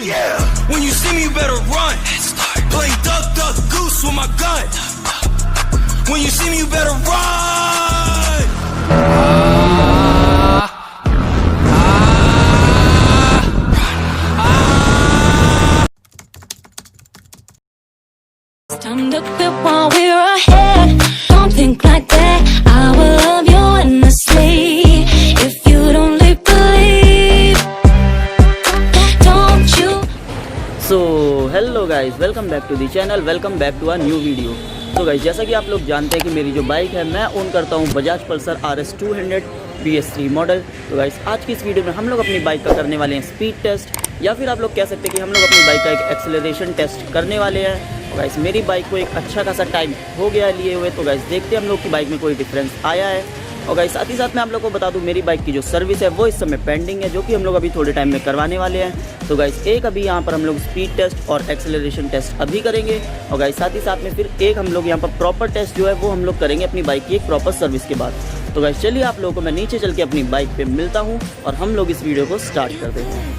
Yeah, when you see me you better run. Play duck, duck, goose with my gun. When you see me you better run. It's time to quit while we're ahead. Don't think like that. I will love you endlessly. If you don't believe, don't you? So hello guys, welcome back to the channel, welcome back to a new video. तो guys, जैसा कि आप लोग जानते हैं कि मेरी जो बाइक है मैं ओन करता हूँ Bajaj Pulsar RS 200 BS3 model. तो गाइस, आज की इस वीडियो में हम लोग अपनी बाइक का करने वाले हैं स्पीड टेस्ट, या फिर आप लोग कह सकते हैं कि हम लोग अपनी बाइक का एक एक्सेलरेशन टेस्ट करने वाले हैं। तो गाइस, मेरी बाइक को एक अच्छा खासा टाइम हो गया लिए हुए, तो गाइस देखते हैं हम लोग की बाइक में कोई डिफरेंस आया है। और गाइस, साथ ही साथ मैं आप लोग को बता दूं, मेरी बाइक की जो सर्विस है वो इस समय पेंडिंग है, जो कि हम लोग अभी थोड़े टाइम में करवाने वाले हैं। तो गाइस, एक अभी यहाँ पर हम लोग स्पीड टेस्ट और एक्सेलरेशन टेस्ट अभी करेंगे, और गाइस साथ ही साथ में फिर एक हम लोग यहाँ पर प्रॉपर टेस्ट जो है वो हम लोग करेंगे अपनी बाइक की एक प्रॉपर सर्विस के बाद। तो गाइस, चलिए आप लोगों को मैं नीचे चल के अपनी बाइक पे मिलता हूँ और हम लोग इस वीडियो को स्टार्ट करते हैं।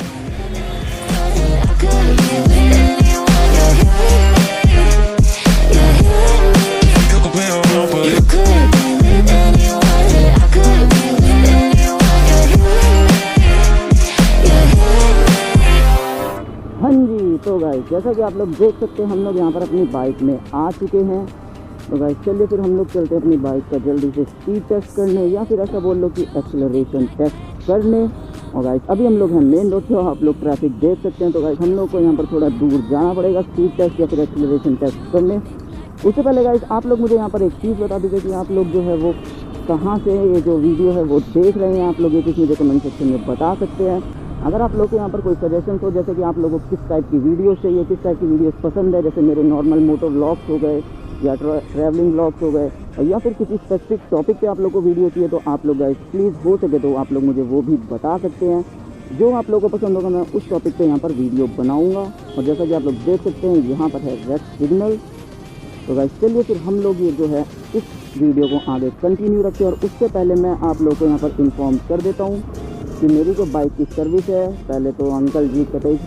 हाँ जी, तो गाइस जैसा कि आप लोग देख सकते हैं हम लोग यहाँ पर अपनी बाइक में आ चुके हैं। तो गाइस चलिए फिर हम लोग चलते हैं अपनी बाइक का जल्दी से स्पीड टेस्ट करने, या फिर ऐसा बोल लो कि एक्सेलरेशन टेस्ट करने। और गाइस अभी हम लोग हैं मेन रोड पे, आप लोग ट्रैफिक देख सकते हैं। तो गाइस हम लोग को यहाँ पर थोड़ा दूर जाना पड़ेगा स्पीड टेस्ट या फिर एक्सेलरेशन टेस्ट करने। उससे पहले गाइस आप लोग मुझे यहाँ पर एक चीज़ बता दीजिए कि आप लोग जो है वो कहाँ से ये जो वीडियो है वो देख रहे हैं। आप लोग ये कुछ मुझे कमेंट सेक्शन में बता सकते हैं। अगर आप लोग को यहाँ पर कोई सजेशन हो, जैसे कि आप लोगों को किस टाइप की वीडियोस चाहिए, किस टाइप की वीडियोस पसंद है, जैसे मेरे नॉर्मल मोटोव्लॉग्स हो गए या ट्रैवलिंग व्लॉग्स हो गए, या फिर किसी स्पेसिफिक टॉपिक पे आप लोग को वीडियो चाहिए, तो आप लोग गाइस प्लीज़ हो सके तो आप लोग मुझे वो भी बता सकते हैं। जो आप लोगों को पसंद होगा मैं उस टॉपिक पे यहाँ पर वीडियो बनाऊँगा। और जैसा कि आप लोग देख सकते हैं यहाँ पर है रेड सिग्नल। तो गाइस चलिए फिर हम लोग ये जो है इस वीडियो को आगे कंटिन्यू रखें। और उससे पहले मैं आप लोग को यहाँ पर इन्फॉर्म कर देता हूँ कि मेरी जो बाइक की सर्विस है, पहले तो अंकल जी कतई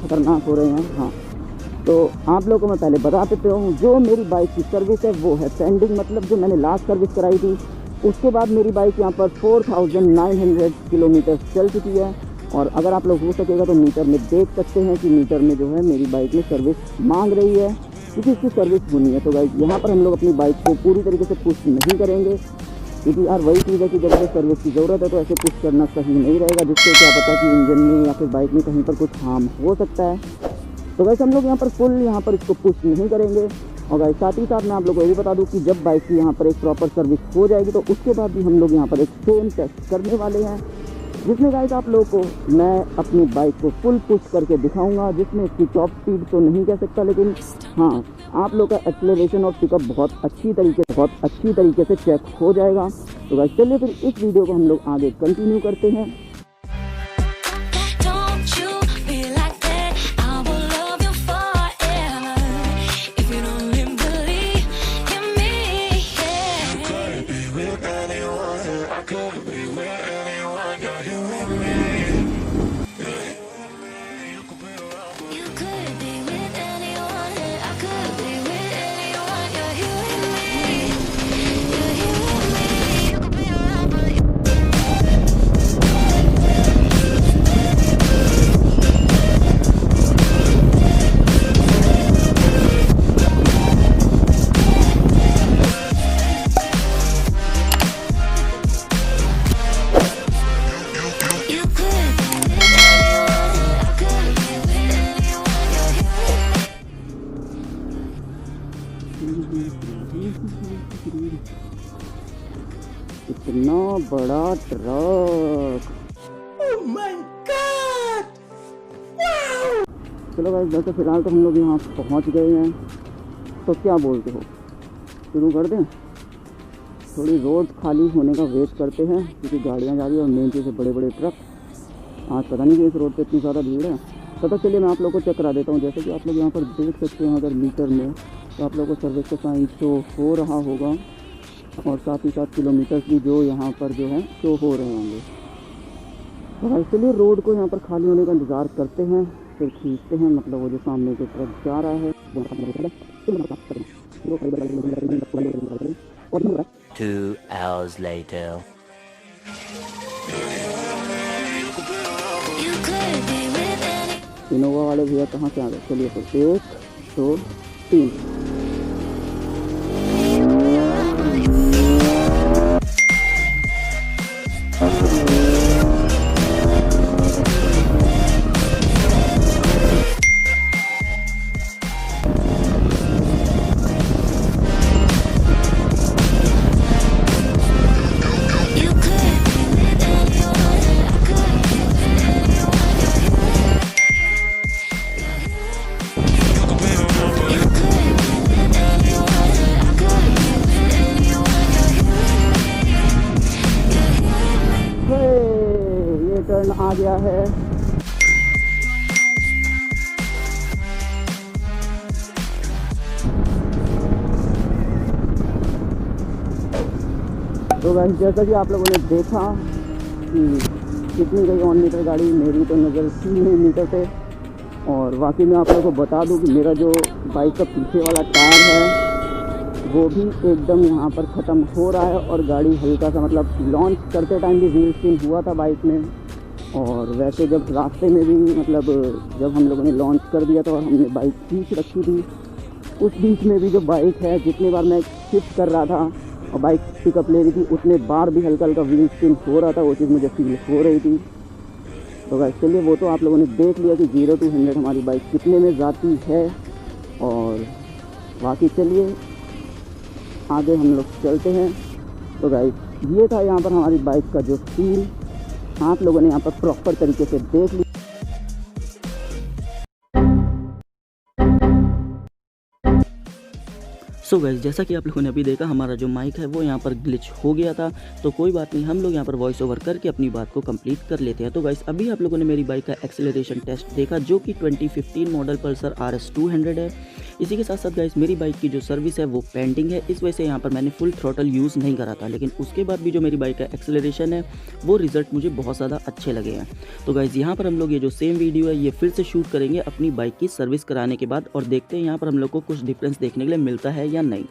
खतरनाक हो रहे हैं। हाँ, तो आप लोगों को मैं पहले बता देता हूँ, जो मेरी बाइक की सर्विस है वो है पेंडिंग। मतलब जो मैंने लास्ट सर्विस कराई थी उसके बाद मेरी बाइक यहाँ पर 4900 किलोमीटर चल चुकी है। और अगर आप लोग हो सकेगा तो मीटर में देख सकते हैं कि मीटर में जो है मेरी बाइक में सर्विस मांग रही है, क्योंकि इसकी सर्विस होनी है। तो गाइस यहाँ पर हम लोग अपनी बाइक को पूरी तरीके से पुश नहीं करेंगे, क्योंकि यार वही चीज़ है कि जब सर्विस की ज़रूरत है तो ऐसे पुश करना सही नहीं रहेगा, जिससे क्या पता कि इंजन में या फिर बाइक में कहीं पर कुछ हार्म हो सकता है। तो गाइस हम लोग यहाँ पर फुल यहाँ पर इसको पुश नहीं करेंगे। और गाइस साथ ही साथ मैं आप लोगों को ये भी बता दूँ कि जब बाइक की यहाँ पर एक प्रॉपर सर्विस हो जाएगी तो उसके बाद भी हम लोग यहाँ पर एक सेम टेस्ट करने वाले हैं, जिसमें गाइस आप लोगों को मैं अपनी बाइक को फुल पुश करके दिखाऊंगा, जिसमें इसकी टॉप स्पीड तो नहीं कह सकता, लेकिन हाँ आप लोग का एक्सेलरेशन और पिकअप बहुत अच्छी तरीके से चेक हो जाएगा। तो गाइस चलिए फिर इस वीडियो को हम लोग आगे कंटिन्यू करते हैं। इतना बड़ा truck, oh my God, wow. चलो गाइस, वैसे फिलहाल तो हम लोग यहाँ पहुँच गए हैं, तो क्या बोलते हो शुरू कर दें? थोड़ी रोड खाली होने का वेट करते हैं, क्योंकि गाड़ियाँ जा रही हैं और मेन चीज़ है बड़े बड़े ट्रक। आज पता नहीं कि इस रोड पे इतनी ज़्यादा भीड़ है। तो चलिए मैं आप लोग को चेक करा देता हूँ। जैसे कि आप लोग यहाँ पर देख सकते हैं अगर मीटर में, तो आप लोगों को सर्विस का साइन शो हो रहा होगा, और साथ ही साथ किलोमीटर्स भी जो यहाँ पर जो है शो हो रहे होंगे। और इसलिए रोड को यहाँ पर खाली होने का इंतज़ार करते हैं। फिर खींचते हैं, मतलब वो जो सामने की तरफ जा रहा है। 2 hours later. You could be with any. Innova वाले भैया कहाँ से आ गए? चलिए फिर 1 2 3। You could be with anyone. I could be with anyone. You could be with anyone. I could be with anyone. हे, ये टर्न आ गया है। तो गाइस जैसा कि आप लोगों ने देखा कि कितनी गई ऑन मीटर गाड़ी, मेरी तो नज़र 3 मीटर पे। और वाकई में आप लोगों को बता दूं कि मेरा जो बाइक का पीछे वाला टायर है वो भी एकदम यहाँ पर ख़त्म हो रहा है। और गाड़ी हल्का सा, मतलब लॉन्च करते टाइम भी व्हील स्पिन हुआ था बाइक में। और वैसे जब रास्ते में भी, मतलब जब हम लोगों ने लॉन्च कर दिया था और हमने बाइक खींच रखी थी, उस बीच में भी जो बाइक है, जितनी बार मैं शिफ्ट कर रहा था और बाइक पिकअप ले रही थी, उतने बार भी हल्का हल्का व्हील स्पिन हो रहा था। वो चीज़ मुझे फील हो रही थी। तो गाइस चलिए, वो तो आप लोगों ने देख लिया कि 0 to 100 हमारी बाइक कितने में जाती है। और बाकी चलिए आगे हम लोग चलते हैं। तो गाइस ये था यहाँ पर हमारी बाइक का जो फील, आप लोगों ने यहाँ पर प्रॉपर तरीके से देख लिया। सो गाइस जैसा कि आप लोगों ने अभी देखा, हमारा जो माइक है वो यहाँ पर ग्लिच हो गया था। तो कोई बात नहीं, हम लोग यहाँ पर वॉइस ओवर करके अपनी बात को कंप्लीट कर लेते हैं। तो गाइस अभी आप लोगों ने मेरी बाइक का एक्सेलरेशन टेस्ट देखा, जो कि 2015 मॉडल पल्सर RS 200 है। इसी के साथ साथ गाइस मेरी बाइक की जो सर्विस है वो पेंडिंग है, इस वजह से यहाँ पर मैंने फुल थ्रॉटल यूज़ नहीं करा था। लेकिन उसके बाद भी जो मेरी बाइक का एक्सेलरेशन है वो रिजल्ट मुझे बहुत ज़्यादा अच्छे लगे हैं। तो गाइस यहाँ पर हम लोग ये जो सेम वीडियो है ये फिर से शूट करेंगे अपनी बाइक की सर्विस कराने के बाद, और देखते हैं यहाँ पर हम लोग को कुछ डिफरेंस देखने के लिए मिलता है या नहीं।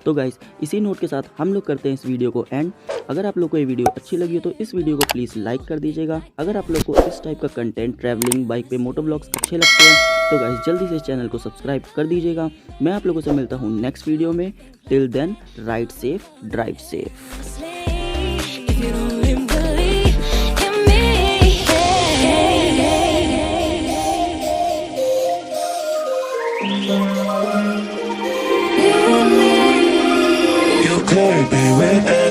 तो गाइस इसी नोट के साथ हम लोग करते हैं इस वीडियो को एंड। अगर आप लोग को ये वीडियो अच्छी लगी हो तो इस वीडियो को प्लीज़ लाइक कर दीजिएगा। अगर आप लोग को इस टाइप का कंटेंट, ट्रैवलिंग, बाइक पे मोटोव्लॉग्स अच्छे लगते हैं तो गाइस जल्दी से इस चैनल को सब्सक्राइब कर दीजिएगा। मैं आप लोगों से मिलता हूँ नेक्स्ट वीडियो में। Till then, ride safe, drive safe. If you don't believe in me, You could be with